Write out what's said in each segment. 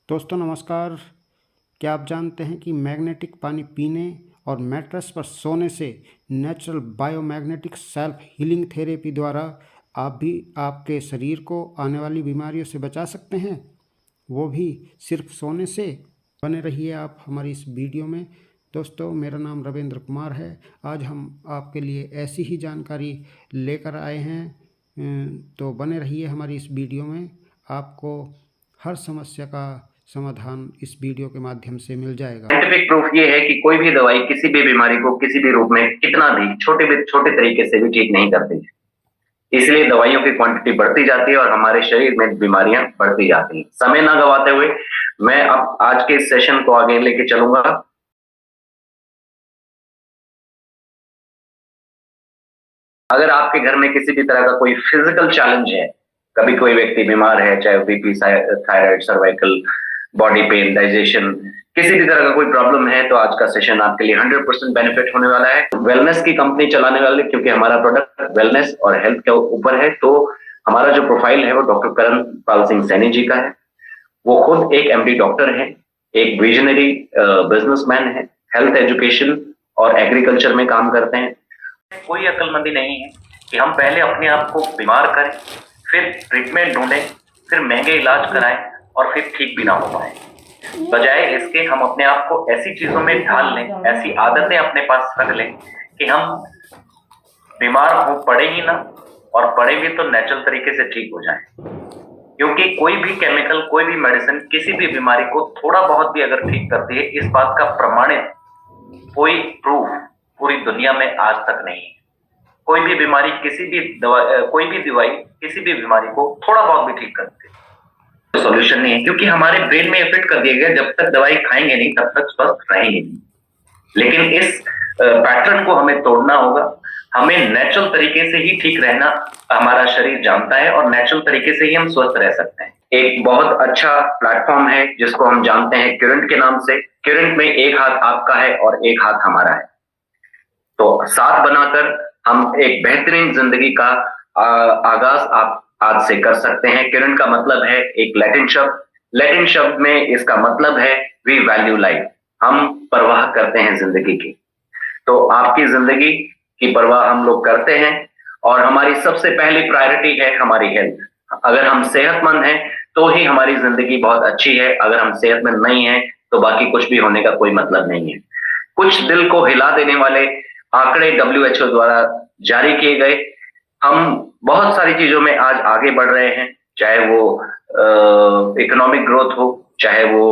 दोस्तों नमस्कार। क्या आप जानते हैं कि मैग्नेटिक पानी पीने और मैट्रेस पर सोने से natural biomagnetic self healing therapy द्वारा आप भी आपके शरीर को आने वाली बीमारियों से बचा सकते हैं, वो भी सिर्फ सोने से। बने रहिए आप हमारी इस वीडियो में। दोस्तों मेरा नाम रविंद्र कुमार है। आज हम आपके लिए ऐसी ही जानकारी लेकर आए हैं, तो बने रहिए हमारी इस वीडियो में। आपको हर समस्या का समाधान इस वीडियो के माध्यम से मिल जाएगा। साइंटिफिक प्रूफ ये है कि कोई भी दवाई किसी भी बीमारी को किसी भी रूप में कितना भी छोटे तरीके से भी ठीक नहीं करती है। इसलिए दवाइयों की क्वांटिटी बढ़ती जाती है और हमारे शरीर में बीमारियां बढ़ती जाती हैं। समय ना गवाते हुए मैं अब आज के इस सेशन को आगे लेके चलूंगा। अगर आपके घर में किसी भी तरह का कोई फिजिकल चैलेंज है, कभी कोई व्यक्ति बीमार है, चाहे BP, thyroid, cervical, body pain, digestion, किसी भी तरह का कोई प्रॉब्लम है, तो आज का सेशन आपके लिए 100% बेनिफिट होने वाला है। वेलनेस की कंपनी चलाने वाले, क्योंकि हमारा प्रोडक्ट वेलनेस और हेल्थ के ऊपर है, तो हमारा जो प्रोफाइल है वो डॉक्टर करण पाल सिंह सैनी जी का है। वो खुद एक एमडी डॉक्टर है, एक विजनरी बिजनेसमैन है, हेल्थ एजुकेशन और एग्रीकल्चर में काम करते हैं। कोई अक्लमंदी नहीं है कि हम पहले अपने आप को बीमार करें, फिर ट्रीटमेंट ढूंढें, फिर महंगे इलाज कराएं और फिर ठीक भी ना हो पाए। बजाय इसके हम अपने आप को ऐसी चीजों में ढाल लें, ऐसी आदतें अपने पास रख लें कि हम बीमार हो पड़े ही ना, और पड़े भी तो नेचुरल तरीके से ठीक हो जाए। क्योंकि कोई भी केमिकल, कोई भी मेडिसिन किसी भी बीमारी को थोड़ा बहुत भी अगर ठीक करती है, इस बात का प्रमाणित कोई प्रूफ पूरी दुनिया में आज तक नहीं है। कोई भी बीमारी, कोई भी दवाई किसी भी बीमारी को थोड़ा बहुत भी ठीक करती है, सॉल्यूशन नहीं है। क्योंकि हमारे ब्रेन में इफेक्ट कर दिया गया, जब तक दवाई खाएंगे नहीं तब तक स्वस्थ रहेंगे नहीं। लेकिन इस पैटर्न को हमें तोड़ना होगा। हमें नेचुरल तरीके से ही ठीक रहना हमारा शरीर जानता है, और नेचुरल तरीके से ही हम स्वस्थ रह सकते हैं। एक बहुत अच्छा प्लेटफॉर्म है जिसको हम जानते हैं क्यूरेंट के नाम से। क्यूरेंट में एक हाथ आपका है और एक हाथ हमारा है, तो साथ बनाकर हम एक बेहतरीन जिंदगी का आगाज आप आज से कर सकते हैं। क्यूरेंट का मतलब है एक लैटिन शब्द में इसका मतलब है वी वैल्यू लाइफ। हम परवाह करते हैं जिंदगी की। तो आपकी जिंदगी की परवाह हम लोग करते हैं, और हमारी सबसे पहली प्रायोरिटी है हमारी हेल्थ। अगर हम सेहतमंद हैं तो ही हमारी जिंदगी बहुत अच्छी है। अगर हम सेहतमंद नहीं है तो बाकी कुछ भी होने का कोई मतलब नहीं है। कुछ दिल को हिला देने वाले आंकड़े WHO द्वारा जारी किए गए। हम बहुत सारी चीजों में आज आगे बढ़ रहे हैं, चाहे वो इकोनॉमिक ग्रोथ हो, चाहे वो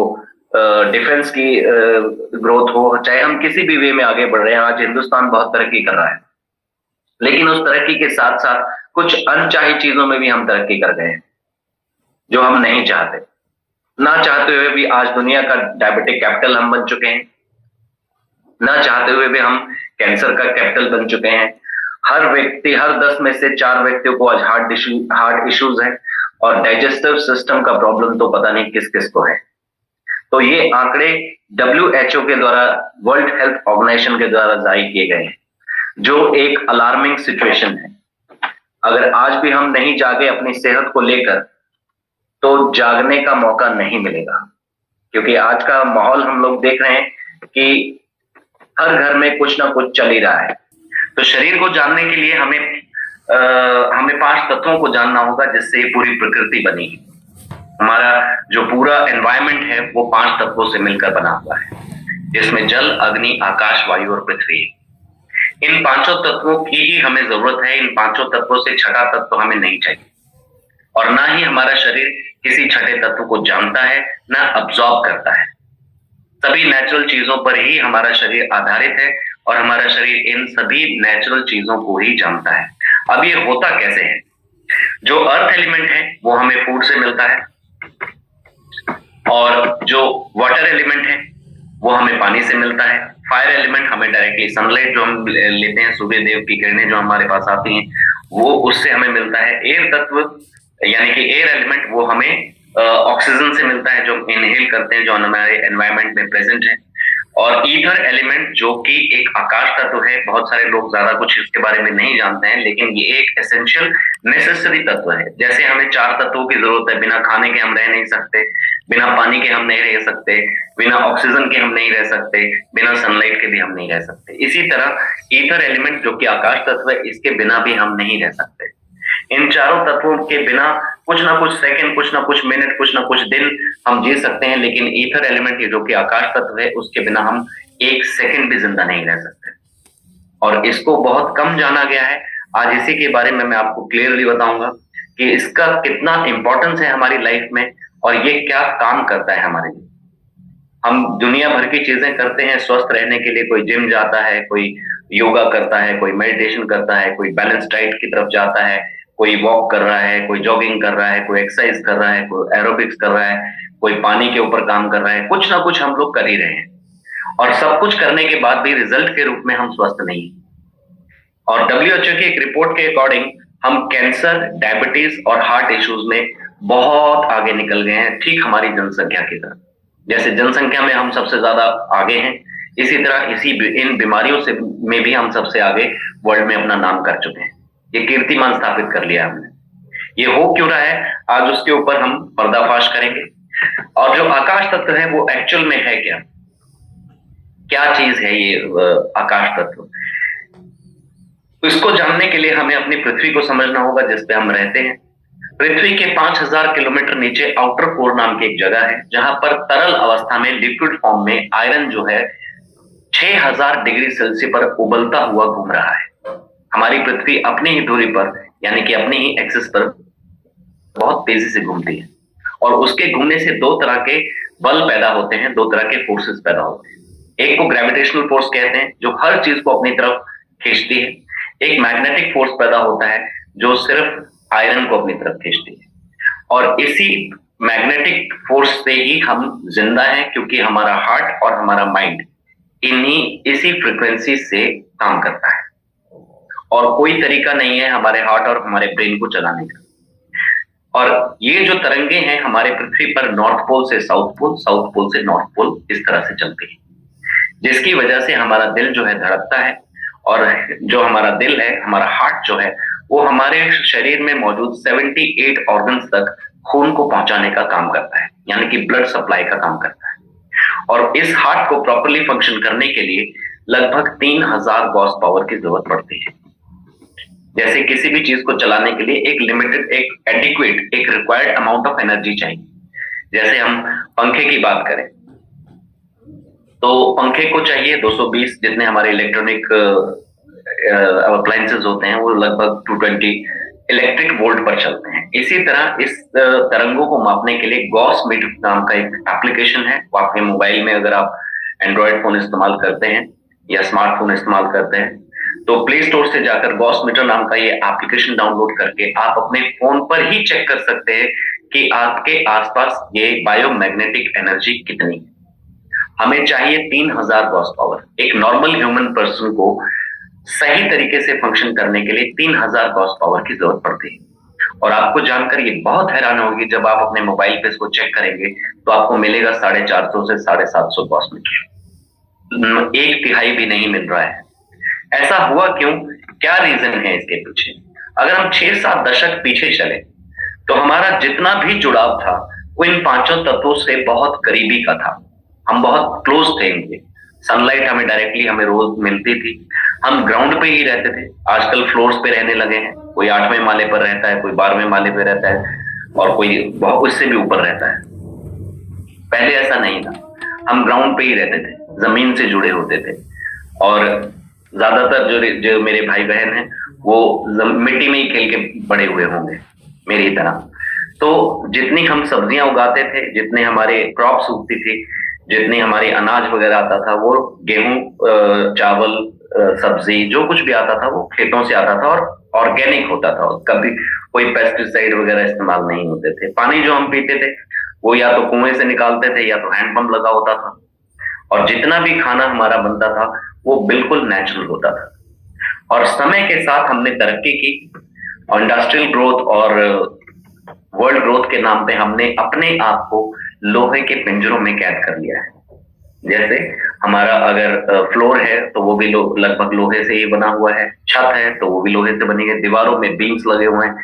डिफेंस की ग्रोथ हो, चाहे हम किसी भी वे में आगे बढ़ रहे हैं। आज हिंदुस्तान बहुत तरक्की कर रहा है, लेकिन उस तरक्की के साथ साथ कुछ अनचाही चीजों में भी हम तरक्की कर गए हैं, जो हम नहीं चाहते। ना चाहते हुए भी आज दुनिया का डायबिटिक कैपिटल हम बन चुके हैं। ना चाहते हुए भी हम कैंसर का कैपिटल बन चुके हैं। हर 10 में से 4 व्यक्तियों को आज हार्ट इश्यूज है, और डाइजेस्टिव सिस्टम का प्रॉब्लम तो पता नहीं किस किस को है। तो ये आंकड़े WHO के द्वारा, वर्ल्ड हेल्थ ऑर्गेनाइजेशन के द्वारा जारी किए गए हैं, जो एक अलार्मिंग सिचुएशन है। अगर आज भी हम नहीं जागे अपनी सेहत को लेकर, तो जागने का मौका नहीं मिलेगा। क्योंकि आज का माहौल हम लोग देख रहे हैं कि हर घर में कुछ ना कुछ चल ही रहा है। तो शरीर को जानने के लिए हमें 5 तत्वों को जानना होगा, जिससे ये पूरी प्रकृति बनी है। हमारा जो पूरा एनवायरनमेंट है वो 5 तत्वों से मिलकर बना हुआ है, जिसमें जल, अग्नि, आकाश, वायु और पृथ्वी। इन 5 तत्वों की ही हमें जरूरत है। इन 5 तत्वों से छठा तत्व हमें नहीं चाहिए, और ना ही हमारा शरीर किसी छठे तत्व को जानता है, ना अब्सॉर्ब करता है। सभी नेचुरल चीजों पर ही हमारा शरीर आधारित है, और हमारा शरीर इन सभी नेचुरल चीजों को ही जानता है। अब ये होता कैसे है? जो अर्थ एलिमेंट है वो हमें फूड से मिलता है, और जो वाटर एलिमेंट है वो हमें पानी से मिलता है। फायर एलिमेंट हमें डायरेक्टली सनलाइट जो हम लेते हैं, सूर्य देव की किरणें जो हमारे पास आती हैं, वो उससे हमें मिलता है। एयर तत्व यानी कि एयर एलिमेंट, वो हमें ऑक्सीजन से मिलता है, जो इनहेल करते हैं, जो हमारे एनवायरनमेंट में प्रेजेंट है। और ईथर एलिमेंट जो कि एक आकाश तत्व है, बहुत सारे लोग ज्यादा कुछ इसके बारे में नहीं जानते हैं, लेकिन ये एक एसेंशियल नेसेसरी तत्व है। जैसे हमें 4 तत्वों की जरूरत है, बिना खाने के हम रह नहीं सकते, बिना पानी के हम नहीं रह सकते, बिना ऑक्सीजन के हम नहीं रह सकते, बिना सनलाइट के भी हम नहीं रह सकते। इसी तरह ईथर एलिमेंट जो कि आकाश तत्व है, इसके बिना भी हम नहीं रह सकते। इन चारों तत्वों के बिना कुछ ना कुछ सेकंड, कुछ ना कुछ मिनट, कुछ ना कुछ दिन हम जी सकते हैं, लेकिन ईथर एलिमेंट जो कि आकाश तत्व है, उसके बिना हम 1 सेकंड भी जिंदा नहीं रह सकते। और इसको बहुत कम जाना गया है। आज इसी के बारे में मैं आपको क्लियरली बताऊंगा कि इसका कितना इंपॉर्टेंस है हमारी लाइफ में और ये क्या काम करता है हमारे लिए। हम दुनिया भर की चीजें करते हैं स्वस्थ रहने के लिए, कोई जिम जाता है, कोई योगा करता है, कोई मेडिटेशन करता है, कोई बैलेंस डाइट की तरफ जाता है, कोई वॉक कर रहा है, कोई जॉगिंग कर रहा है, कोई एक्सरसाइज कर रहा है, कोई एरोबिक्स कर रहा है, कोई पानी के ऊपर काम कर रहा है। कुछ ना कुछ हम लोग कर ही रहे हैं और सब कुछ करने के बाद भी रिजल्ट के रूप में हम स्वस्थ नहीं। और WHO की एक रिपोर्ट के अकॉर्डिंग हम कैंसर, डायबिटीज और हार्ट इश्यूज में बहुत आगे निकल गए हैं, ठीक हमारी जनसंख्या की तरह। जैसे जनसंख्या में हम सबसे ज्यादा आगे हैं, इसी तरह इन बीमारियों से में भी हम सबसे आगे वर्ल्ड में अपना नाम कर चुके हैं। ये कीर्तिमान स्थापित कर लिया हमने। ये हो क्यों रहा है, आज उसके ऊपर हम पर्दाफाश करेंगे। और जो आकाश तत्व है वो एक्चुअल में है क्या, क्या चीज है ये आकाश तत्व। इसको जानने के लिए हमें अपनी पृथ्वी को समझना होगा जिस पे हम रहते हैं। पृथ्वी के 5000 किलोमीटर नीचे आउटर कोर नाम की एक जगह है, जहां पर तरल अवस्था में, लिक्विड फॉर्म में आयरन जो है 6000 डिग्री सेल्सियस पर उबलता हुआ घूम रहा है। हमारी पृथ्वी अपनी ही दूरी पर, यानी कि अपनी ही एक्सिस पर बहुत तेजी से घूमती है और उसके घूमने से 2 तरह के बल पैदा होते हैं, 2 तरह के फोर्सेस पैदा होते हैं। एक को ग्रेविटेशनल फोर्स कहते हैं जो हर चीज को अपनी तरफ खींचती है। एक मैग्नेटिक फोर्स पैदा होता है जो सिर्फ आयरन को अपनी तरफ खींचती है। और इसी मैग्नेटिक फोर्स से ही हम जिंदा हैं, क्योंकि हमारा हार्ट और हमारा माइंड इसी फ्रीक्वेंसी से काम करता है और कोई तरीका नहीं है हमारे हार्ट और हमारे ब्रेन को चलाने का। और ये जो तरंगे हैं हमारे पृथ्वी पर नॉर्थ पोल से साउथ पोल, साउथ पोल से नॉर्थ पोल, इस तरह से चलती है, जिसकी वजह से हमारा दिल जो है धड़कता है। और जो हमारा दिल है, हमारा हार्ट जो है, वो हमारे शरीर में मौजूद 78 ऑर्गन्स तक खून को पहुंचाने का काम करता है, यानी कि ब्लड सप्लाई का काम करता है। और इस हार्ट को प्रॉपरली फंक्शन करने के लिए लगभग 3000 गॉस पावर की जरूरत पड़ती है। जैसे किसी भी चीज को चलाने के लिए एक लिमिटेड, एक एडिक्वेट, एक रिक्वायर्ड अमाउंट ऑफ एनर्जी चाहिए। जैसे हम पंखे की बात करें तो पंखे को चाहिए 220, जितने हमारे इलेक्ट्रॉनिक अप्लायंसेस होते हैं वो लगभग 220 इलेक्ट्रिक वोल्ट पर चलते हैं। इसी तरह इस तरंगों को मापने के लिए गॉस मीटर नाम का एक एप्लीकेशन है। वो आपके मोबाइल में, अगर आप एंड्रॉयड फोन इस्तेमाल करते हैं या स्मार्टफोन इस्तेमाल करते हैं, तो प्ले स्टोर से जाकर गॉस मीटर नाम का ये एप्लीकेशन डाउनलोड करके आप अपने फोन पर ही चेक कर सकते हैं कि आपके आसपास ये बायोमैग्नेटिक एनर्जी कितनी है। हमें चाहिए 3000 गॉस पावर। एक नॉर्मल ह्यूमन पर्सन को सही तरीके से फंक्शन करने के लिए 3000 गॉस पावर की जरूरत पड़ती है। और आपको जानकर ये बहुत हैरान होगी, जब आप अपने मोबाइल पे इसको चेक करेंगे तो आपको मिलेगा 450 से 750 गॉस मीटर। 1/3 भी नहीं मिल रहा है। ऐसा हुआ क्यों, क्या रीजन है इसके पीछे? अगर हम 6-7 दशक पीछे चले तो हमारा जितना भी जुड़ाव था वो इन 5 तत्वों से बहुत करीबी का था। हम बहुत क्लोज थे इनके। सनलाइट हमें डायरेक्टली, हमें रोज मिलती थी। हम ग्राउंड पे ही रहते थे। आजकल फ्लोर्स पे रहने लगे हैं। कोई 8वें माले पर रहता है, कोई 12वें माले पे रहता है और कोई बहुत उससे भी ऊपर रहता है। पहले ऐसा नहीं था। हम ग्राउंड पे ही रहते थे, जमीन से जुड़े होते थे। और ज्यादातर जो मेरे भाई बहन हैं वो मिट्टी में ही खेल के बड़े हुए होंगे मेरी तरह। तो जितनी हम सब्जियां उगाते थे, जितने हमारे क्रॉप्स उगती थी, जितनी हमारी अनाज वगैरह आता था, वो गेहूं, चावल, सब्जी, जो कुछ भी आता था वो खेतों से आता था और ऑर्गेनिक होता था। कभी कोई पेस्टिसाइड वगैरह इस्तेमाल नहीं होते थे। पानी जो हम पीते थे वो या तो कुएं से निकालते थे या तो हैंडपंप लगा होता था। और जितना भी खाना हमारा बनता था वो बिल्कुल नेचुरल होता था। और समय के साथ हमने तरक्की की और इंडस्ट्रियल ग्रोथ और वर्ल्ड ग्रोथ के नाम पे हमने अपने आप को लोहे के पिंजरों में कैद कर लिया है। जैसे हमारा अगर फ्लोर है तो वो भी लगभग लोहे से ही बना हुआ है, छत है तो वो भी लोहे से बनी है, दीवारों में बीम्स लगे हुए हैं,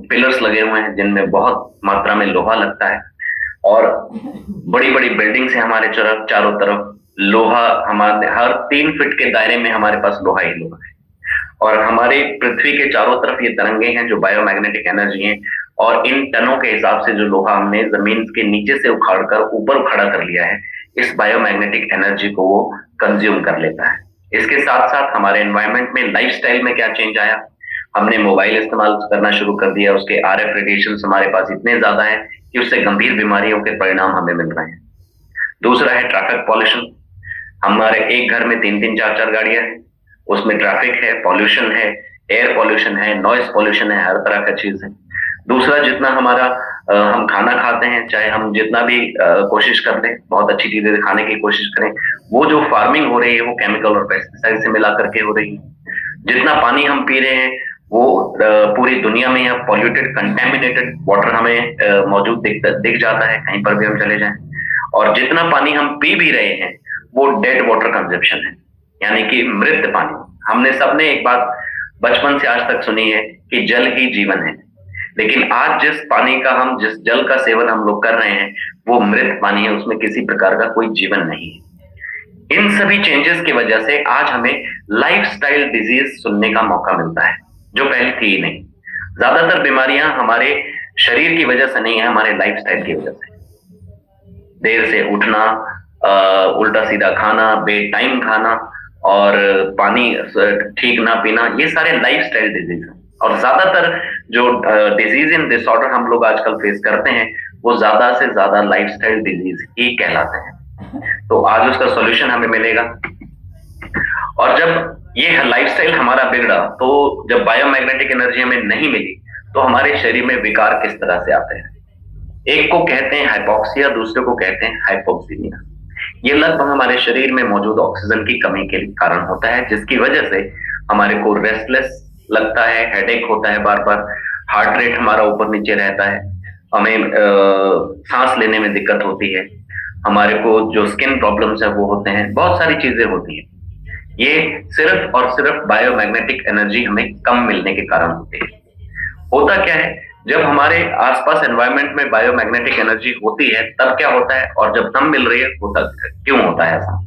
पिलर्स लगे हुए हैं जिनमें बहुत मात्रा में लोहा लगता है, और बड़ी बड़ी बिल्डिंग्स है हमारे चारों तरफ, लोहा हमारे हर 3 फीट के दायरे में हमारे पास लोहा ही लोहा है। और हमारे पृथ्वी के चारों तरफ ये तरंगे हैं जो बायोमैग्नेटिक एनर्जी हैं, और इन टनों के हिसाब से जो लोहा हमने जमीन के नीचे से उखाड़कर ऊपर खड़ा कर लिया है, इस बायोमैग्नेटिक एनर्जी को वो कंज्यूम कर लेता है। इसके साथ साथ हमारे एनवायरनमेंट में, लाइफस्टाइल में क्या चेंज आया, हमने मोबाइल इस्तेमाल करना शुरू कर दिया, उसके आरएफ रेडिएशन हमारे पास इतने ज्यादा है कि उससे गंभीर बीमारियों के परिणाम हमें मिल रहे हैं। दूसरा है ट्रैफिक पॉल्यूशन। हमारे एक घर में 3-3 4-4 गाड़ियां हैं, उसमें ट्रैफिक है, पॉल्यूशन है, एयर पॉल्यूशन है, नॉइस पॉल्यूशन है, हर तरह का चीज है। दूसरा, जितना हमारा हम खाना खाते हैं, चाहे हम जितना भी कोशिश कर लें, बहुत अच्छी चीजें खाने की कोशिश करें, वो जो फार्मिंग हो रही है वो केमिकल और पेस्टिसाइड से मिला करके हो रही है। जितना पानी हम पी रहे हैं वो पूरी दुनिया में या पॉल्यूटेड कंटेमिनेटेड वाटर हमें मौजूद दिख जाता है कहीं पर भी हम चले जाएं। और जितना पानी हम पी भी रहे हैं वो डेड वाटर कंजप्शन है, यानी कि मृत पानी। हमने सबने एक बात बचपन से आज तक सुनी है कि जल ही जीवन है, लेकिन आज जिस जल का सेवन हम लोग कर रहे हैं वो मृत पानी है, उसमें किसी प्रकार का कोई जीवन नहीं है। इन सभी चेंजेस की वजह से आज हमें लाइफस्टाइल डिजीज सुनने का मौका मिलता है, जो पहले थी ही नहीं। ज्यादातर बीमारियां हमारे शरीर की वजह से नहीं है, हमारे लाइफस्टाइल की वजह से। देर से उठना, उल्टा सीधा खाना, बे टाइम खाना, और पानी ठीक ना पीना, ये सारे लाइफस्टाइल डिजीज हैं। और ज्यादातर जो डिजीज इन डिसऑर्डर हम लोग आजकल फेस करते हैं वो ज्यादा से ज्यादा लाइफस्टाइल डिजीज ही कहलाते हैं। तो आज उसका सॉल्यूशन हमें मिलेगा। और जब ये लाइफस्टाइल हमारा बिगड़ा, तो जब बायोमैग्नेटिक एनर्जी हमें नहीं मिली, तो हमारे शरीर में विकार किस तरह से आते हैं। एक को कहते हैं हाइपोक्सिया, दूसरे को कहते हैं हाइपोक्सीमिया। ये लगभग हमारे शरीर में मौजूद ऑक्सीजन की कमी के कारण होता है, जिसकी वजह से हमारे को रेस्टलेस लगता है, हेडेक होता है बार बार, हार्ट रेट हमारा ऊपर नीचे रहता है, हमें सांस लेने में दिक्कत होती है, हमारे को जो स्किन प्रॉब्लम्स है वो होते हैं, बहुत सारी चीजें होती हैं। ये सिर्फ और सिर्फ बायोमैग्नेटिक एनर्जी हमें कम मिलने के कारण होती है। होता क्या है, जब हमारे आसपास एनवायरनमेंट में बायोमैग्नेटिक एनर्जी होती है तब क्या होता है, और जब कम मिल रही है होता क्यों होता है ऐसा।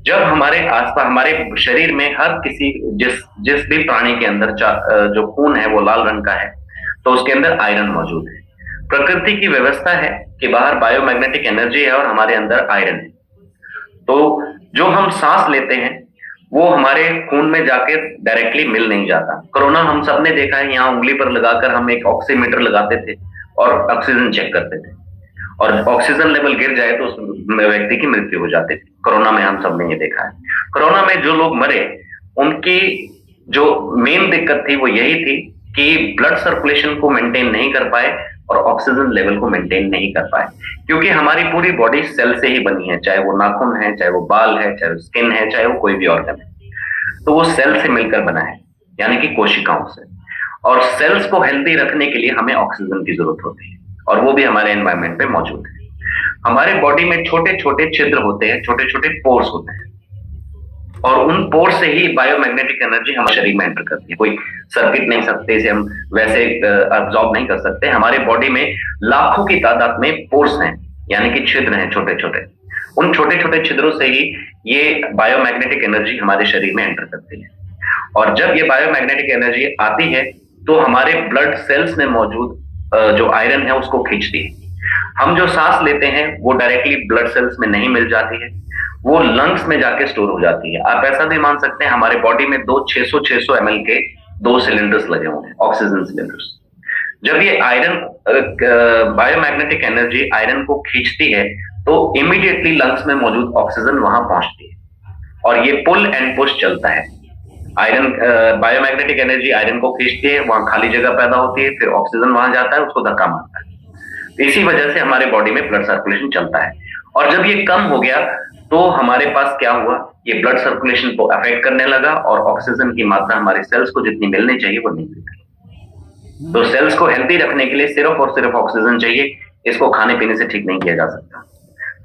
जब हमारे आसपास, हमारे शरीर में हर किसी जिस भी प्राणी के अंदर जो खून है वो लाल रंग का है, तो उसके अंदर आयरन मौजूद है। प्रकृति की व्यवस्था है कि बाहर बायोमैग्नेटिक एनर्जी है और हमारे अंदर आयरन है। तो जो हम सांस लेते हैं वो हमारे खून में जाके डायरेक्टली मिल नहीं जाता। कोरोना हम सब ने देखा है, यहाँ उंगली पर लगाकर हम एक ऑक्सीमीटर लगाते थे और ऑक्सीजन चेक करते थे, और ऑक्सीजन लेवल गिर जाए तो उस व्यक्ति की मृत्यु हो जाती थी। कोरोना में हम सब ने ये देखा है। कोरोना में जो लोग मरे उनकी जो मेन दिक्कत थी वो यही थी कि ब्लड सर्कुलेशन को मेंटेन नहीं कर पाए और ऑक्सीजन लेवल को मेंटेन नहीं कर पाए, क्योंकि हमारी पूरी बॉडी सेल से ही बनी है, चाहे वो नाखून है, चाहे वो बाल है, चाहे वो स्किन है, चाहे वो कोई भी ऑर्गन है, तो वो सेल से मिलकर बना है, यानी कि कोशिकाओं से। और सेल्स को हेल्दी रखने के लिए हमें ऑक्सीजन की जरूरत होती है, और वो भी हमारे एनवायरनमेंट में मौजूद है। हमारे बॉडी में छोटे छोटे छिद्र होते हैं, छोटे छोटे पोर्स होते हैं, और उन पोर्स से ही बायोमैग्नेटिक एनर्जी हमारे शरीर में एंटर करती है। कोई सर्किट नहीं सकते, इसे हम वैसे अब्सॉर्ब नहीं कर सकते। हमारे बॉडी में लाखों की तादाद में पोर्स हैं, यानी कि छिद्र हैं छोटे छोटे। उन छोटे छोटे छिद्रों से ही ये बायोमैग्नेटिक एनर्जी हमारे शरीर में एंटर करती है। और जब ये बायोमैग्नेटिक एनर्जी आती है तो हमारे ब्लड सेल्स में मौजूद जो आयरन है उसको खींचती है। हम जो सांस लेते हैं वो डायरेक्टली ब्लड सेल्स में नहीं मिल जाती है, वो लंग्स में जाके स्टोर हो जाती है। आप ऐसा भी मान सकते हैं हमारे बॉडी में 600 ml के 2 सिलेंडर्स लगे हुए हैं, ऑक्सीजन सिलेंडर्स। जब ये आयरन बायोमैग्नेटिक एनर्जी आयरन को खींचती है तो इमीडिएटली लंग्स में मौजूद ऑक्सीजन वहां पहुंचती है, और ये पुल एंड पुश चलता है। आयरन बायोमैग्नेटिक एनर्जी आयरन को खींचती है, वहां खाली जगह पैदा होती है, फिर ऑक्सीजन वहां जाता है, उसको धक्का मारता है। इसी वजह से हमारे बॉडी में ब्लड सर्कुलेशन चलता है। और जब ये कम हो गया तो हमारे पास क्या हुआ, ये ब्लड सर्कुलेशन को अफेक्ट करने लगा, और ऑक्सीजन की मात्रा हमारे सेल्स को जितनी मिलनी चाहिए वो नहीं मिलती। तो सेल्स को हेल्दी रखने के लिए सिर्फ और सिर्फ ऑक्सीजन चाहिए, इसको खाने पीने से ठीक नहीं किया जा सकता।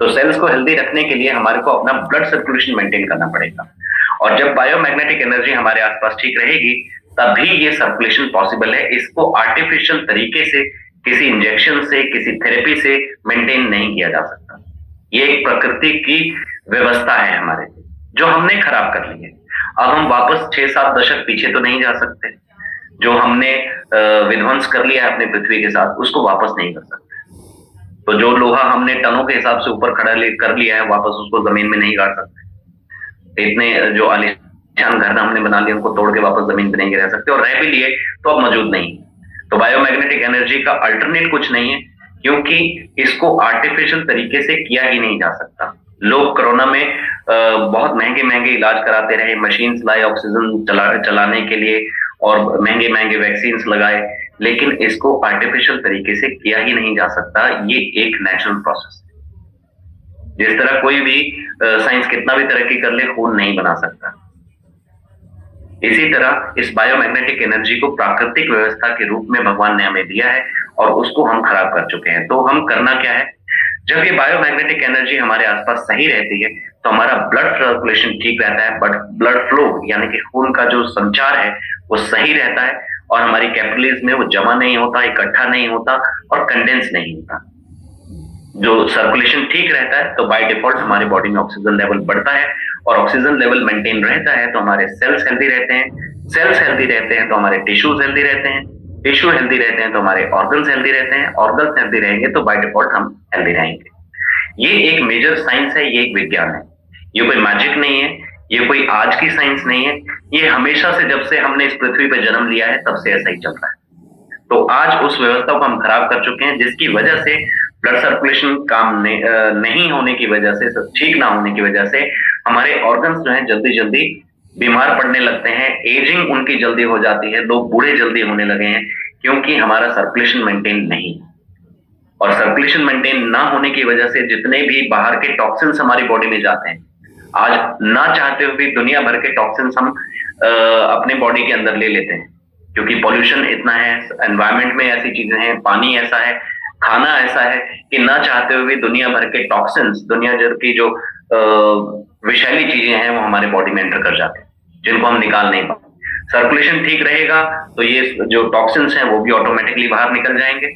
तो सेल्स को हेल्दी रखने के लिए हमारे को अपना ब्लड सर्कुलेशन मेंटेन करना पड़ेगा, और जब बायोमैग्नेटिक एनर्जी हमारे आसपास ठीक रहेगी तभी ये सर्कुलेशन पॉसिबल है। इसको आर्टिफिशियल तरीके से, किसी इंजेक्शन से, किसी थेरेपी से मेंटेन नहीं किया जा सकता। ये एक प्रकृति की व्यवस्था है हमारे, जो हमने खराब कर ली है। अब हम वापस 6-7 दशक पीछे तो नहीं जा सकते। जो हमने विध्वंस कर लिया है अपने पृथ्वी के साथ, उसको वापस नहीं कर सकते। तो जो लोहा हमने टनों के हिसाब से ऊपर खड़ा कर लिया है, वापस उसको जमीन में नहीं गाड़ सकते। इतने जो आलीशान घर हमने बना लिए, उनको तोड़ के वापस जमीन पे नहीं गिरा सकते, और रह भी लिए तो अब मौजूद नहीं। तो बायोमैग्नेटिक एनर्जी का अल्टरनेट कुछ नहीं है, क्योंकि इसको आर्टिफिशियल तरीके से किया ही नहीं जा सकता। लोग कोरोना में बहुत महंगे महंगे इलाज कराते रहे, मशीन्स लाए ऑक्सीजन चलाने के लिए, और महंगे महंगे वैक्सीन्स लगाए, लेकिन इसको आर्टिफिशियल तरीके से किया ही नहीं जा सकता। ये एक नेचुरल प्रोसेस है। जिस तरह कोई भी साइंस कितना भी तरक्की कर ले, खून नहीं बना सकता। इसी तरह इस बायोमैग्नेटिक एनर्जी को प्राकृतिक व्यवस्था के रूप में भगवान ने हमें दिया है, और उसको हम खराब कर चुके हैं। तो हम करना क्या है, जब ये बायोमैग्नेटिक एनर्जी हमारे आसपास सही रहती है तो हमारा ब्लड सर्कुलेशन ठीक रहता है, बट ब्लड फ्लो यानी कि खून का जो संचार है वो सही रहता है, और हमारी कैपिलरीज में वो जमा नहीं होता, इकट्ठा नहीं होता, और कंडेंस नहीं होता। जो सर्कुलेशन ठीक रहता है तो बाय डिफॉल्ट हमारी बॉडी में ऑक्सीजन लेवल बढ़ता है, और ऑक्सीजन लेवल मेंटेन रहता है तो हमारे सेल्स हेल्दी रहते हैं, सेल्स हेल्दी रहते हैं तो हमारे टिश्यूज हेल्दी रहते हैं, टिश्यू हेल्दी रहते हैं तो हमारे ऑर्गन्स हेल्दी रहते हैं, ऑर्गन्स हेल्दी रहेंगे तो बाय डिफॉल्ट हम हेल्दी रहेंगे। ये एक मेजर साइंस है, ये एक विज्ञान है। ये कोई मैजिक नहीं है, ये कोई आज की साइंस नहीं है, ये हमेशा से, जब से हमने इस पृथ्वी पर जन्म लिया है तब से ऐसा ही चल रहा है। तो आज उस व्यवस्था को हम खराब कर चुके हैं, जिसकी वजह से ब्लड सर्कुलेशन काम नहीं होने की वजह से, ठीक ना होने की वजह से हमारे ऑर्गन्स जो हैं जल्दी जल्दी बीमार पड़ने लगते हैं, एजिंग उनकी जल्दी हो जाती है, लोग बूढ़े जल्दी होने लगे हैं, क्योंकि हमारा सर्कुलेशन मेंटेन नहीं। और सर्कुलेशन मेंटेन ना होने की वजह से जितने भी बाहर के टॉक्सिन्स हमारी बॉडी में जाते हैं, आज ना चाहते हुए भी दुनिया भर के टॉक्सिन्स हम अपने बॉडी के अंदर ले लेते हैं, क्योंकि पॉल्यूशन इतना है, एनवायरमेंट में ऐसी चीजें हैं, पानी ऐसा है, खाना ऐसा है कि ना चाहते हुए भी दुनिया भर के टॉक्सिन्स, दुनिया भर की जो विषैली चीजें हैं वो हमारे बॉडी में एंटर कर जाते हैं, जिनको हम निकाल नहीं पाते। सर्कुलेशन ठीक रहेगा तो ये जो टॉक्सिन्स हैं वो भी ऑटोमेटिकली बाहर निकल जाएंगे,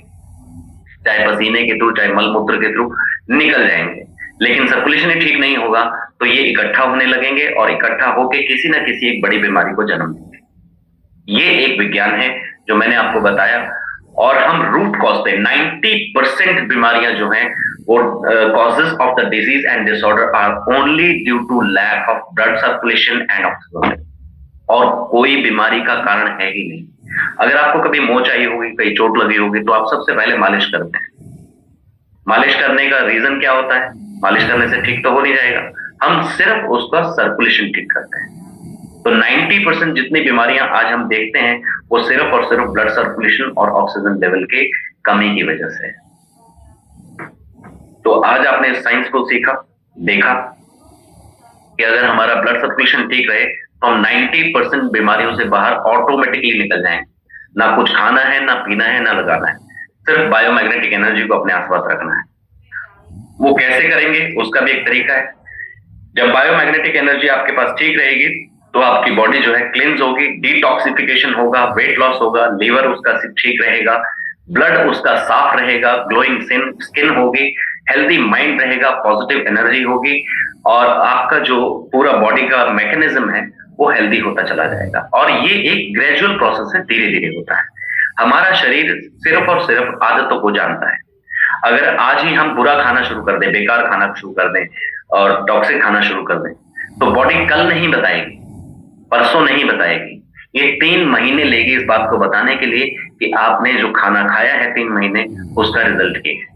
चाहे पसीने के थ्रू, चाहे मलमूत्र के थ्रू निकल जाएंगे। लेकिन सर्कुलेशन ही ठीक नहीं होगा तो ये इकट्ठा होने लगेंगे, और इकट्ठा होके किसी ना किसी एक बड़ी बीमारी को जन्म देंगे। ये एक विज्ञान है जो मैंने आपको बताया, और हम रूट कॉज पे 90% बीमारियां जो हैं वो causes of the disease and disorder are only due to lack of blood circulation and oxygen, और कोई बीमारी का कारण है ही नहीं। अगर आपको कभी मोच आई होगी, कहीं चोट लगी होगी, तो आप सबसे पहले मालिश करते हैं। मालिश करने का रीजन क्या होता है? मालिश करने से ठीक तो हो नहीं जाएगा, हम सिर्फ उसका सर्कुलेशन ठीक करते हैं। तो 90% जितनी बीमारियां आज हम देखते हैं वो सिर्फ और सिर्फ ब्लड सर्कुलेशन और ऑक्सीजन लेवल की कमी की वजह से है। तो आज आपने साइंस को सीखा, देखा कि अगर हमारा ब्लड सर्कुलेशन ठीक रहे तो हम 90% बीमारियों से बाहर ऑटोमेटिकली निकल जाएंगे। ना कुछ खाना है, ना पीना है, ना लगाना है, सिर्फ बायोमैग्नेटिक एनर्जी को अपने आसपास रखना है। वो कैसे करेंगे उसका भी एक तरीका है। जब बायोमैग्नेटिक एनर्जी आपके पास ठीक रहेगी तो आपकी बॉडी जो है क्लींस होगी, डिटॉक्सिफिकेशन होगा, वेट लॉस होगा, लीवर उसका ठीक रहेगा, ब्लड उसका साफ रहेगा, ग्लोइंग स्किन होगी, हेल्दी माइंड रहेगा, पॉजिटिव एनर्जी होगी, और आपका जो पूरा बॉडी का मैकेनिज्म है वो हेल्दी होता चला जाएगा। और ये एक ग्रेजुअल प्रोसेस है, धीरे धीरे होता है। हमारा शरीर सिर्फ और सिर्फ आदतों को जानता है। अगर आज ही हम बुरा खाना शुरू कर दें, बेकार खाना शुरू कर दें और टॉक्सिक खाना शुरू कर दें, तो बॉडी कल नहीं बताएगी, परसों नहीं बताएगी, ये 3 महीने लेगी इस बात को बताने के लिए कि आपने जो खाना खाया है 3 महीने उसका रिजल्ट क्या है।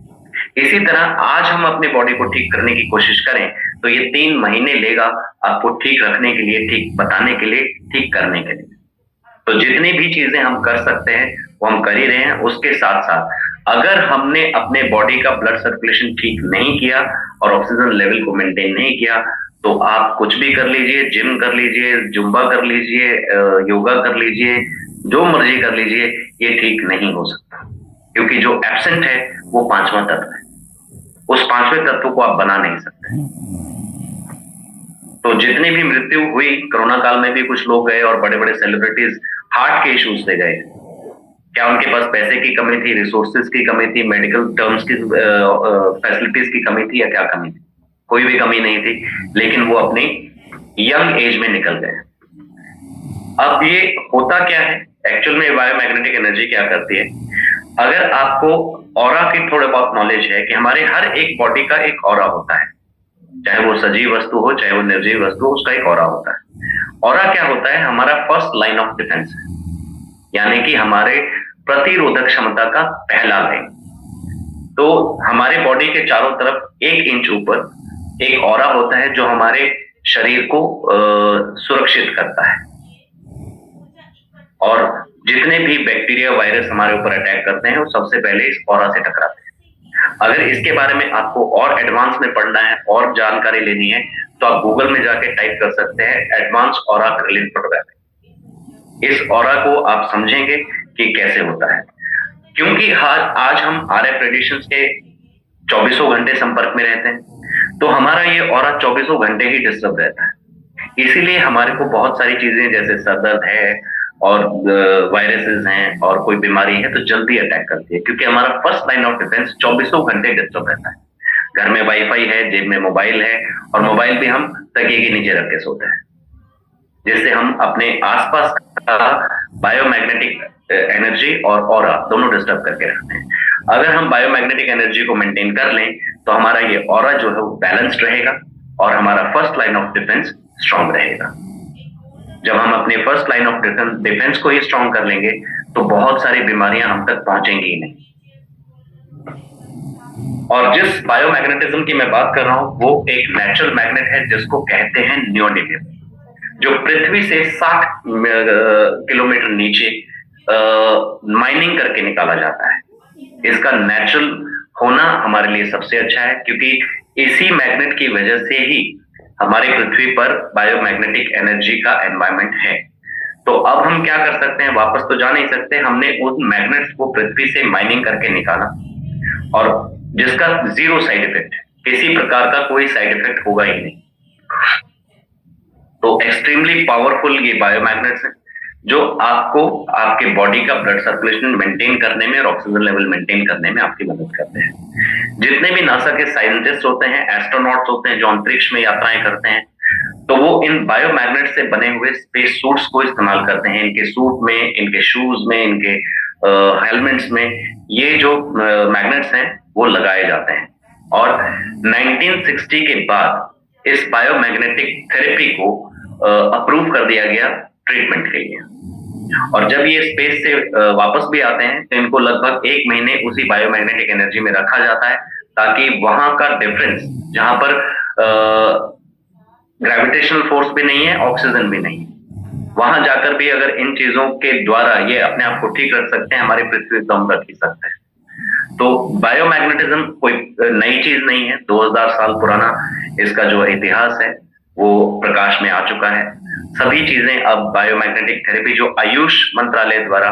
इसी तरह आज हम अपने बॉडी को ठीक करने की कोशिश करें तो ये 3 महीने लेगा आपको ठीक रखने के लिए, ठीक बताने के लिए, ठीक करने के लिए। तो जितनी भी चीजें हम कर सकते हैं वो हम कर ही रहे हैं। उसके साथ साथ अगर हमने अपने बॉडी का ब्लड सर्कुलेशन ठीक नहीं किया और ऑक्सीजन लेवल को मेंटेन नहीं किया तो आप कुछ भी कर लीजिए, जिम कर लीजिए, जुम्बा कर लीजिए, योगा कर लीजिए, जो मर्जी कर लीजिए, ये ठीक नहीं हो सकता, क्योंकि जो एब्सेंट है वो 5वां तत्व है। उस पांचवें तत्व को आप बना नहीं सकते। तो जितनी भी मृत्यु हुई कोरोना काल में भी कुछ लोग गए और बड़े बड़े सेलिब्रिटीज हार्ट के इश्यूज से गए। क्या उनके पास पैसे की कमी थी, रिसोर्सेज की कमी थी, मेडिकल टर्म्स की फैसिलिटीज की कमी थी, या क्या कमी थी? कोई भी कमी नहीं थी, लेकिन वो अपनी यंग एज में निकल गए। अब ये होता क्या है एक्चुअल में, बायोमैग्नेटिक एनर्जी क्या करती है? अगर आपको ऑरा की थोड़ा बहुत नॉलेज है कि हमारे हर एक बॉडी का एक ऑरा होता है, चाहे वो सजीव वस्तु हो चाहे वो निर्जीव वस्तु हो, उसका एक ऑरा होता है। ऑरा क्या होता है? हमारा फर्स्ट लाइन ऑफ डिफेंस है, यानी कि हमारे प्रतिरोधक क्षमता का पहला लाइन। तो हमारे बॉडी के चारों तरफ 1 इंच ऊपर एक ऑरा होता है जो हमारे शरीर को सुरक्षित करता है, और जितने भी बैक्टीरिया वायरस हमारे ऊपर अटैक करते हैं वो सबसे पहले इस ऑरा से टकराते हैं। अगर इसके बारे में आपको और एडवांस में पढ़ना है और जानकारी लेनी है तो आप गूगल में जाके टाइप कर सकते हैं एडवांस ऑरा क्रिलिन फोटोग्राफी। इस ऑरा को आप समझेंगे कि कैसे होता है, क्योंकि आज हम आरएफ रेडिएशंस के 24 घंटे संपर्क में रहते हैं, तो हमारा ये ऑरा 24 घंटे ही डिस्टर्ब रहता है। इसीलिए हमारे को बहुत सारी चीजें जैसे सर दर्द है और वायरसेस हैं और कोई बीमारी है तो जल्दी अटैक करती है, क्योंकि हमारा फर्स्ट लाइन ऑफ डिफेंस 24 घंटे डिस्टर्ब रहता है। घर में वाईफाई है, जेब में मोबाइल है, और मोबाइल भी हम तकिए के नीचे रख के सोते हैं, जिससे हम अपने आसपास का बायोमैग्नेटिक एनर्जी और ऑरा दोनों डिस्टर्ब करके रखते हैं। अगर हम बायोमैग्नेटिक एनर्जी को मेंटेन कर लें तो हमारा ये ऑरा जो है वो बैलेंस्ड रहेगा और हमारा first line of defence strong रहेगा। जब हम अपने फर्स्ट लाइन ऑफ डिफेंस को ही स्ट्रांग कर लेंगे तो बहुत सारी बीमारियां हम तक पहुंचेंगी ही नहीं। और जिस बायोमैग्नेटिज्म की मैं बात कर रहा हूं वो एक नेचुरल मैग्नेट है जिसको कहते हैं नियोडिमियम, जो पृथ्वी से 60 किलोमीटर नीचे माइनिंग करके निकाला जाता है। इसका नेचुरल होना हमारे लिए सबसे अच्छा है, क्योंकि इसी मैग्नेट की वजह से ही हमारे पृथ्वी पर बायोमैग्नेटिक एनर्जी का एनवायरनमेंट है। तो अब हम क्या कर सकते हैं, वापस तो जा नहीं सकते, हमने उन मैग्नेट्स को पृथ्वी से माइनिंग करके निकाला और जिसका 0 साइड इफेक्ट, किसी प्रकार का कोई साइड इफेक्ट होगा ही नहीं। तो एक्सट्रीमली पावरफुल ये बायोमैग्नेट्स हैं जो आपको आपके बॉडी का ब्लड सर्कुलेशन मेंटेन करने में और ऑक्सीजन लेवल मेंटेन करने में आपकी मदद करते हैं। जितने भी नासा के साइंटिस्ट होते हैं, एस्ट्रोनॉट्स होते हैं जो अंतरिक्ष में यात्राएं करते हैं, तो वो इन बायोमैग्नेट से बने हुए स्पेस सूट्स को इस्तेमाल करते हैं। इनके सूट में, इनके शूज में, इनके हेलमेट्स में ये जो मैग्नेट्स हैं वो लगाए जाते हैं। और 1960 के बाद इस बायोमैग्नेटिक थेरेपी को अप्रूव कर दिया गया ट्रीटमेंट के लिए। और जब ये स्पेस से वापस भी आते हैं तो इनको लगभग 1 महीने उसी बायोमैग्नेटिक एनर्जी में रखा जाता है, ताकि वहां का डिफरेंस, जहां पर ग्रेविटेशनल फोर्स भी नहीं है, ऑक्सीजन भी नहीं है, वहां जाकर भी अगर इन चीजों के द्वारा ये अपने आप को ठीक रख सकते हैं, हमारी पृथ्वी को हम रख ही सकते हैं। तो बायोमैग्नेटिज्म कोई नई चीज नहीं है, 2000 साल पुराना इसका जो इतिहास है वो प्रकाश में आ चुका है। सभी चीजें अब बायोमैग्नेटिक थेरेपी जो आयुष मंत्रालय द्वारा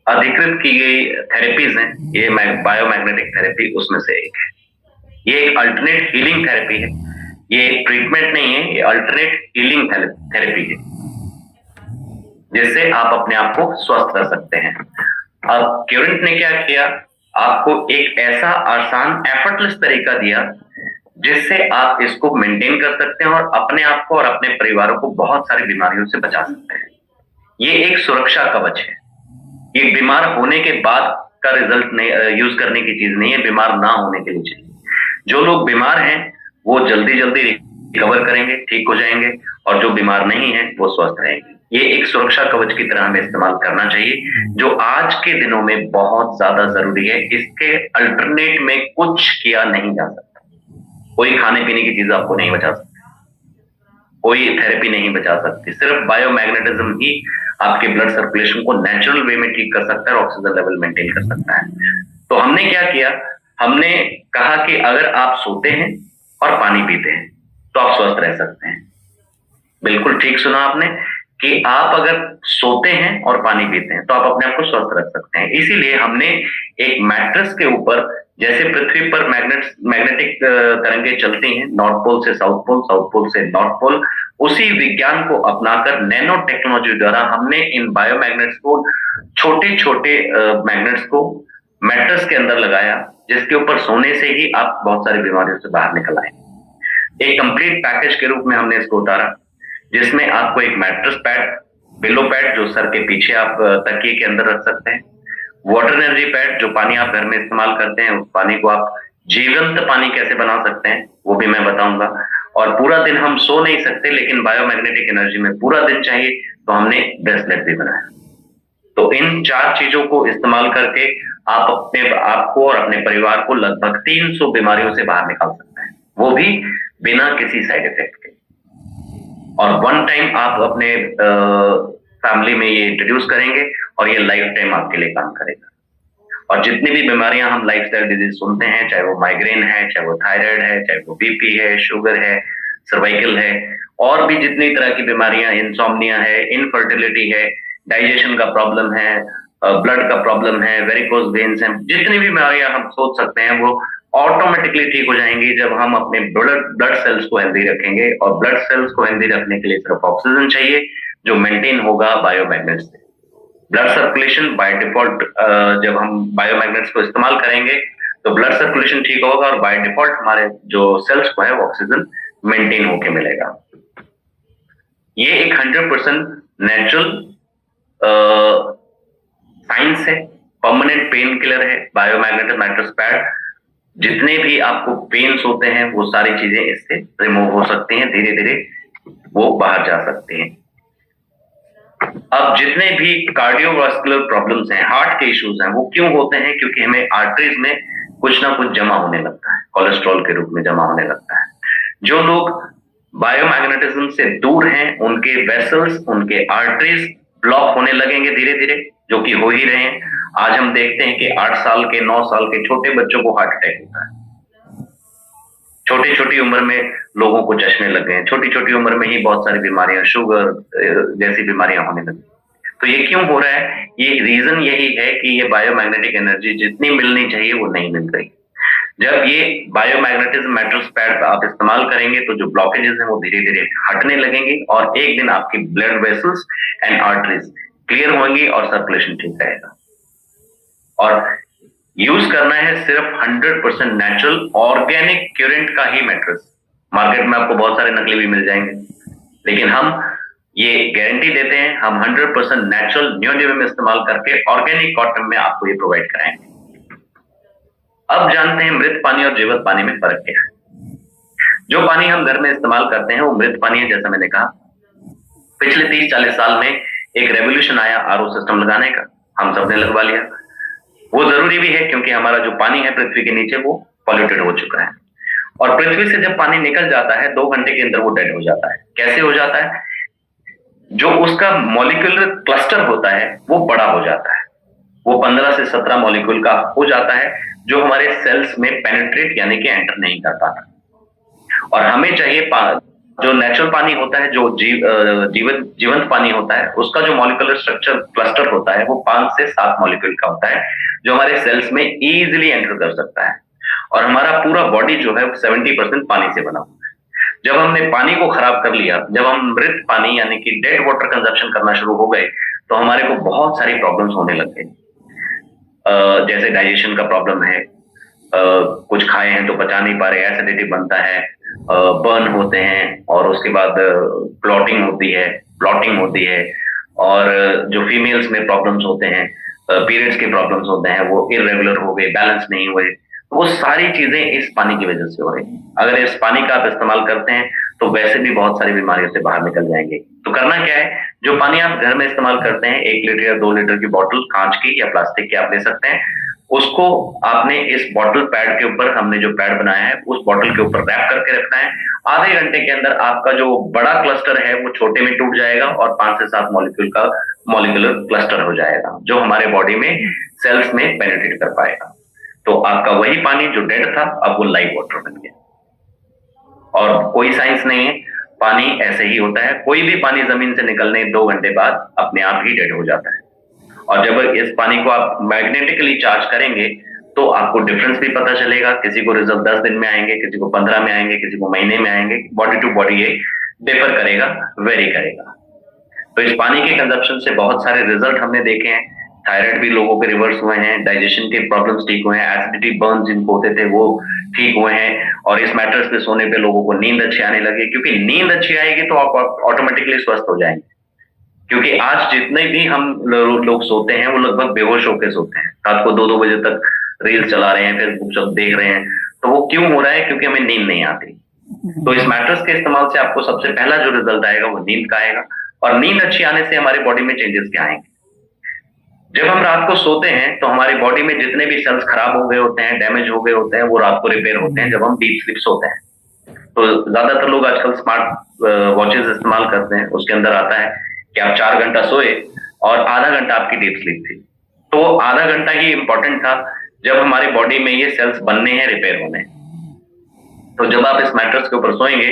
अधिकृत की गई थेरेपीज हैं, ये बायोमैग्नेटिक थेरेपी उसमें से एक है। ये एक अल्टरनेट हीलिंग थेरेपी है, ये एक ट्रीटमेंट नहीं है, ये अल्टरनेट हीलिंग थेरेपी है, जिससे आप अपने आप को स्वस्थ कर सकते हैं। अब क्यूरेंट ने क्या किया, आपको एक ऐसा आसान एफर्टलेस तरीका दिया जिससे आप इसको मेंटेन कर सकते हैं और अपने आप को और अपने परिवारों को बहुत सारी बीमारियों से बचा सकते हैं। ये एक सुरक्षा कवच है, ये बीमार होने के बाद का रिजल्ट नहीं, यूज करने की चीज नहीं है, बीमार ना होने के लिए चाहिए। जो लोग बीमार हैं वो जल्दी जल्दी रिकवर करेंगे, ठीक हो जाएंगे, और जो बीमार नहीं है वो स्वस्थ रहेंगे। ये एक सुरक्षा कवच की तरह हमें इस्तेमाल करना चाहिए, जो आज के दिनों में बहुत ज्यादा जरूरी है। इसके अल्टरनेट में कुछ किया नहीं जा सकता। कोई खाने पीने की चीज आपको नहीं बचा सकती, कोई थेरेपी नहीं बचा सकती, सिर्फ बायोमैग्नेटिज्म ही आपके ब्लड सर्कुलेशन को नेचुरल वे में ठीक कर सकता है और ऑक्सीजन लेवल मेंटेन कर सकता है। तो हमने क्या किया, हमने कहा कि अगर आप सोते हैं और पानी पीते हैं तो आप स्वस्थ रह सकते हैं। बिल्कुल ठीक सुना आपने कि आप अगर सोते हैं और पानी पीते हैं तो आप अपने आप को स्वस्थ रख सकते हैं। इसीलिए हमने एक मैट्रेस के ऊपर जैसे पृथ्वी पर मैग्नेटिक तरंगे चलती हैं नॉर्थ पोल से साउथ पोल, साउथ पोल से नॉर्थ पोल, उसी विज्ञान को अपनाकर नैनो टेक्नोलॉजी द्वारा हमने इन बायोमैग्नेट्स को, छोटे छोटे मैग्नेट्स को मैट्रेस के अंदर लगाया, जिसके ऊपर सोने से ही आप बहुत सारी बीमारियों से बाहर निकल आए। एक कंप्लीट पैकेज के रूप में हमने इसको उतारा, जिसमें आपको एक मैट्रेस पैड, पिलो पैड जो सर के पीछे आप तकिए के अंदर रख सकते हैं, वाटर एनर्जी पैड, जो पानी आप घर में इस्तेमाल करते हैं उस पानी को आप जीवंत पानी कैसे बना सकते हैं वो भी मैं बताऊंगा। और पूरा दिन हम सो नहीं सकते, लेकिन बायोमैग्नेटिक एनर्जी में पूरा दिन चाहिए, तो हमने ब्रेसलेट भी बनाया। तो इन 4 चीजों को इस्तेमाल करके आप अपने आपको और अपने परिवार को लगभग 300 बीमारियों से बाहर निकाल सकते हैं, वो भी बिना किसी साइड इफेक्ट के। और वन टाइम आप अपने फैमिली में ये इंट्रोड्यूस करेंगे और ये लाइफ टाइम आपके लिए काम करेगा। और जितनी भी बीमारियां हम लाइफस्टाइल डिजीज सुनते हैं, चाहे वो माइग्रेन है, चाहे वो थायराइड है, चाहे वो बीपी है, शुगर है, सर्वाइकल है, और भी जितनी तरह की बीमारियां, इंसोम्निया है, इनफर्टिलिटी है, डाइजेशन का प्रॉब्लम है, ब्लड का प्रॉब्लम है, वेरिकोज वेन्स है, जितनी भी बीमारियां हम सोच सकते हैं वो ऑटोमेटिकली ठीक हो जाएंगी जब हम अपने ब्लड सेल्स को हेल्दी रखेंगे। और ब्लड सेल्स को हेल्दी रखने के लिए सिर्फ ऑक्सीजन चाहिए, जो मेंटेन होगा बायोमैग्नेट से। ब्लड सर्कुलेशन बाय डिफॉल्ट, जब हम बायोमैग्नेट्स को इस्तेमाल करेंगे तो ब्लड सर्कुलेशन ठीक होगा और बाय डिफॉल्ट हमारे जो सेल्स को है वो ऑक्सीजन मेंटेन होके मिलेगा। ये एक 100% नेचुरल साइंस है, परमानेंट पेन किलर है बायोमैग्नेटिक मैट्रेस पैड। जितने भी आपको पेन्स होते हैं वो सारी चीजें इससे रिमूव हो सकती हैं, धीरे धीरे वो बाहर जा सकती हैं। अब जितने भी कार्डियोवास्कुलर प्रॉब्लम्स हैं, हार्ट के इश्यूज हैं, वो क्यों होते हैं? क्योंकि हमें आर्टरीज में कुछ ना कुछ जमा होने लगता है, कोलेस्ट्रॉल के रूप में जमा होने लगता है। जो लोग बायोमैग्नेटिज्म से दूर हैं, उनके वेसल्स, उनके आर्टरीज ब्लॉक होने लगेंगे धीरे धीरे, जो कि हो ही रहे हैं। आज हम देखते हैं कि 8 साल के, 9 साल के छोटे बच्चों को हार्ट अटैक होता है। छोटी छोटी उम्र में लोगों को चश्मे लग गए, छोटी छोटी उम्र में ही बहुत सारी बीमारियां, शुगर जैसी बीमारियां होने लगी। तो ये क्यों हो रहा है? ये रीजन यही है कि ये बायोमैग्नेटिक एनर्जी जितनी मिलनी चाहिए वो नहीं मिल रही। जब ये बायोमैग्नेटिज्म मैट्रेस पैड आप इस्तेमाल करेंगे तो जो ब्लॉकेजेस हैं वो धीरे धीरे हटने लगेंगे और एक दिन आपकी blood vessels and arteries clear होंगी और सर्कुलेशन ठीक रहेगा। और यूज करना है सिर्फ 100% नेचुरल ऑर्गेनिक क्यूरेंट का ही मैट्रेस। मार्केट में आपको बहुत सारे नकली भी मिल जाएंगे, लेकिन हम ये गारंटी देते हैं, हम 100% नेचुरल नियोडिमियम इस्तेमाल करके ऑर्गेनिक कॉटन में आपको ये प्रोवाइड कराएंगे। अब जानते हैं मृत पानी और जीवित पानी में फर्क क्या है। जो पानी हम घर में इस्तेमाल करते हैं वो मृत पानी है। जैसा मैंने कहा, पिछले 30-40 साल में एक रेवोल्यूशन आया आरओ सिस्टम लगाने का, हम सबने लगवा लिया। वो जरूरी भी है क्योंकि हमारा जो पानी है पृथ्वी के नीचे वो पॉल्यूटेड हो चुका है, और पृथ्वी से जब पानी निकल जाता है 2 घंटे के अंदर वो डेड हो जाता है। कैसे हो जाता है? जो उसका मॉलिक्यूलर क्लस्टर होता है वो बड़ा हो जाता है, वो 15 से 17 मॉलिक्यूल का हो जाता है, जो हमारे सेल्स में पेनिट्रेट यानी कि एंटर नहीं कर पाता। और हमें चाहिए जो नेचुरल पानी होता है, जो जीवंत पानी होता है, उसका जो मॉलिक्यूलर स्ट्रक्चर क्लस्टर होता है वो 5 से 7 मॉलिक्यूल का होता है, जो हमारे सेल्स में इजीली एंटर कर सकता है। और हमारा पूरा बॉडी जो है 70% पानी से बना हुआ है। जब हमने पानी को खराब कर लिया, जब हम मृत पानी यानी कि डेड वाटर कंजप्शन करना शुरू हो गए, तो हमारे को बहुत सारी प्रॉब्लम्स होने लग गई। जैसे डाइजेशन का प्रॉब्लम है, कुछ खाए हैं तो पचा नहीं पा रहे, एसिडिटी बनता है, बर्न होते हैं, और उसके बाद ब्लॉटिंग होती है, और जो फीमेल्स में प्रॉब्लम्स होते हैं, पीरियड्स के प्रॉब्लम्स होते हैं, वो इरेगुलर हो गए, बैलेंस नहीं हुए, वो सारी चीजें इस पानी की वजह से हो रही हैं। अगर इस पानी का आप इस्तेमाल करते हैं तो वैसे भी बहुत सारी बीमारियों से बाहर निकल जाएंगे। तो करना क्या है? जो पानी आप घर में इस्तेमाल करते हैं, 1 लीटर या 2 लीटर की बॉटल, कांच की या प्लास्टिक की आप ले सकते हैं, उसको आपने इस बॉटल पैड के ऊपर, हमने जो पैड बनाया है उस बॉटल के ऊपर रैप करके रखना है। आधे घंटे के अंदर आपका जो बड़ा क्लस्टर है वो छोटे में टूट जाएगा और 5 से 7 मॉलिक्यूल का मॉलिक्यूलर क्लस्टर हो जाएगा, जो हमारे बॉडी में सेल्स में पेनिट्रेट कर पाएगा। तो आपका वही पानी जो डेड था अब वो लाइव वाटर बन गया। और कोई साइंस नहीं है, पानी ऐसे ही होता है। कोई भी पानी जमीन से निकलने 2 घंटे बाद अपने आप ही डेड हो जाता है। और जब इस पानी को आप मैग्नेटिकली चार्ज करेंगे तो आपको डिफरेंस भी पता चलेगा। किसी को रिजल्ट 10 दिन में आएंगे, किसी को 15 में आएंगे, किसी को महीने में आएंगे। बॉडी टू बॉडी ये डिफर करेगा, वेरी करेगा। तो इस पानी के कंजप्शन से बहुत सारे रिजल्ट हमने देखे हैं। थायराइड भी लोगों के रिवर्स हुए हैं, डाइजेशन के प्रॉब्लम्स ठीक हुए हैं, एसिडिटी बर्न जिनको होते थे वो ठीक हुए हैं, और इस मैटर्स पे सोने पे लोगों को नींद अच्छी आने लगी। क्योंकि नींद अच्छी आएगी तो आप ऑटोमेटिकली स्वस्थ हो जाएंगे। क्योंकि आज जितने भी हम लोग सोते हैं वो लगभग बेहोश होकर सोते हैं, रात को 2-2 बजे तक रील्स चला रहे हैं, फेसबुक सब देख रहे हैं। तो वो क्यों हो रहा है? क्योंकि हमें नींद नहीं आती। तो इस मैटर्स के इस्तेमाल से आपको सबसे पहला जो रिजल्ट आएगा वो नींद का आएगा। और नींद अच्छी आने से हमारी बॉडी में चेंजेस क्या आएंगे? जब हम रात को सोते हैं तो हमारी बॉडी में जितने भी सेल्स खराब हो गए होते हैं, डैमेज हो गए होते हैं, वो रात को रिपेयर होते हैं जब हम डीप स्लीप सोते हैं। तो ज्यादातर लोग आजकल स्मार्ट वॉचेस इस्तेमाल करते हैं, उसके अंदर आता है कि आप 4 घंटा सोए और आधा घंटा आपकी डीप स्लीप थी। तो आधा घंटा ही इंपॉर्टेंट था जब हमारी बॉडी में ये सेल्स बनने हैं, रिपेयर होने हैं। तो जब आप इस मैटर्स के ऊपर सोएंगे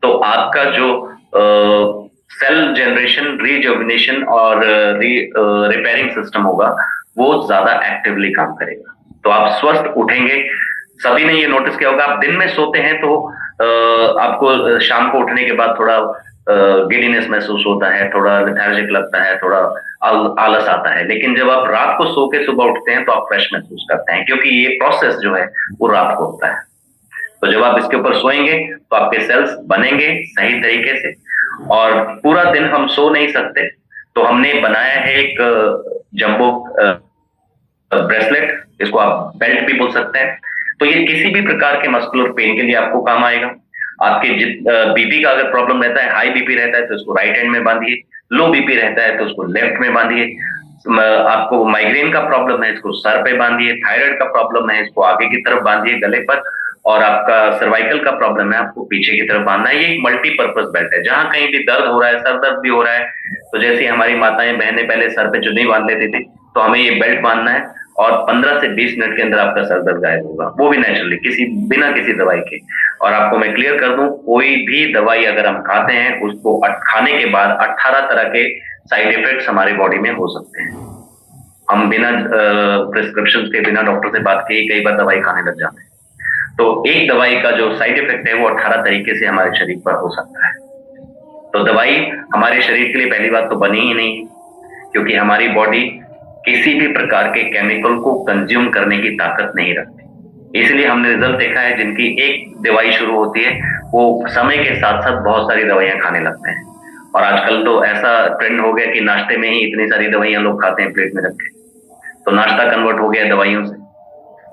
तो आपका जो सेल जनरेशन, रीजोविनेशन और रिपेयरिंग सिस्टम होगा वो ज्यादा एक्टिवली काम करेगा। तो आप स्वस्थ उठेंगे। सभी ने ये नोटिस किया होगा, आप दिन में सोते हैं तो आपको शाम को उठने के बाद थोड़ा गिडीनेस महसूस होता है, थोड़ा लेथार्जिक लगता है, थोड़ा आलस आता है। लेकिन जब आप रात को सो के सुबह उठते हैं तो आप फ्रेश महसूस करते हैं, क्योंकि ये प्रोसेस जो है वो रात को होता है। तो जब आप इसके ऊपर सोएंगे तो आपके सेल्स बनेंगे सही तरीके से। और पूरा दिन हम सो नहीं सकते, तो हमने बनाया है एक जंबो ब्रेसलेट, इसको आप बेल्ट भी बोल सकते हैं। तो ये किसी भी प्रकार के मस्कुलर पेन के लिए आपको काम आएगा। आपके बीपी का अगर प्रॉब्लम रहता है, हाई बीपी रहता है तो इसको राइट हैंड में बांधिए, लो बीपी रहता है तो उसको लेफ्ट में बांधिए। आपको माइग्रेन का प्रॉब्लम है, इसको सर पे बांधिए। थायराइड का प्रॉब्लम है, इसको आगे की तरफ बांधिए गले पर। और आपका सर्वाइकल का प्रॉब्लम है, आपको पीछे की तरफ बांधना है। ये एक मल्टीपर्पज बेल्ट है। जहां कहीं भी दर्द हो रहा है, सर दर्द भी हो रहा है, तो जैसे हमारी माताएं बहनें पहले सर पे चुन्नी बांध लेती थी, तो हमें ये बेल्ट बांधना है और 15 से 20 मिनट के अंदर आपका सर दर्द गायब होगा, वो भी नेचुरली, बिना किसी दवाई के। और आपको मैं क्लियर कर दूं, कोई भी दवाई अगर हम खाते हैं, उसको खाने के बाद 18 तरह के साइड इफेक्ट्स हमारी बॉडी में हो सकते हैं। हम बिना प्रिस्क्रिप्शन के, बिना डॉक्टर से बात किए कई बार दवाई खाने लग जाते हैं। तो एक दवाई का जो साइड इफेक्ट है वो 18 तरीके से हमारे शरीर पर हो सकता है। तो दवाई हमारे शरीर के लिए पहली बात तो बनी ही नहीं, क्योंकि हमारी बॉडी किसी भी प्रकार के केमिकल को कंज्यूम करने की ताकत नहीं रखती। इसलिए हमने रिजल्ट देखा है, जिनकी एक दवाई शुरू होती है वो समय के साथ साथ बहुत सारी दवाइयां खाने लगते हैं। और आजकल तो ऐसा ट्रेंड हो गया कि नाश्ते में ही इतनी सारी दवाइयां लोग खाते हैं प्लेट में रख के, तो नाश्ता कन्वर्ट हो गया दवाइयों से।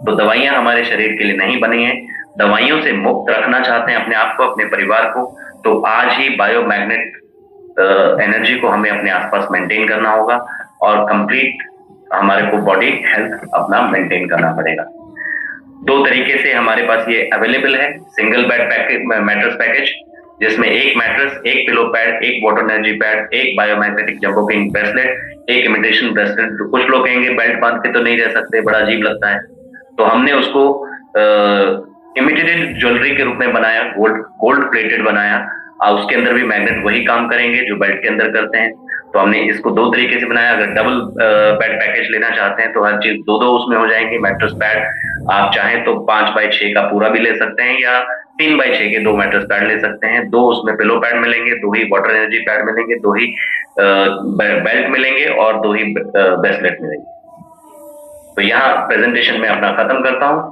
तो दवाइयां हमारे शरीर के लिए नहीं बनी है। दवाइयों से मुक्त रखना चाहते हैं अपने आप को, अपने परिवार को, तो आज ही बायोमैग्नेट एनर्जी को हमें अपने आसपास मेंटेन करना होगा और कंप्लीट हमारे को बॉडी हेल्थ अपना मेंटेन करना पड़ेगा। 2 तरीके से हमारे पास ये अवेलेबल है। Single bed package, mattress package, जिसमें एक मैट्रेस, एक पिलो पैड, एक वाटर एनर्जी पैड, एक बायोमैग्नेटिक जंबो किंग ब्रेसलेट, एक इमिटेशन ब्रेसलेट। तो कुछ लोग कहेंगे बेल्ट बांध के तो नहीं रह सकते, बड़ा अजीब लगता है, तो हमने उसको इमिटेटेड ज्वेलरी के रूप में बनाया, गोल्ड प्लेटेड बनाया। उसके अंदर भी मैग्नेट वही काम करेंगे जो बेल्ट के अंदर करते हैं। तो हमने इसको 2 तरीके से बनाया। अगर डबल बेड पैकेज लेना चाहते हैं तो हर चीज 2-2 उसमें हो जाएंगे। मैट्रेस पैड आप चाहें तो 5x6 का पूरा भी ले सकते हैं, या 3x6 के 2 मैट्रेस पैड ले सकते हैं। 2 उसमें पिलो पैड मिलेंगे, 2 ही वाटर एनर्जी पैड मिलेंगे, 2 ही बेल्ट मिलेंगे और 2 ही ब्रेसलेट मिलेंगे। तो यहाँ प्रेजेंटेशन में अपना खत्म करता हूँ।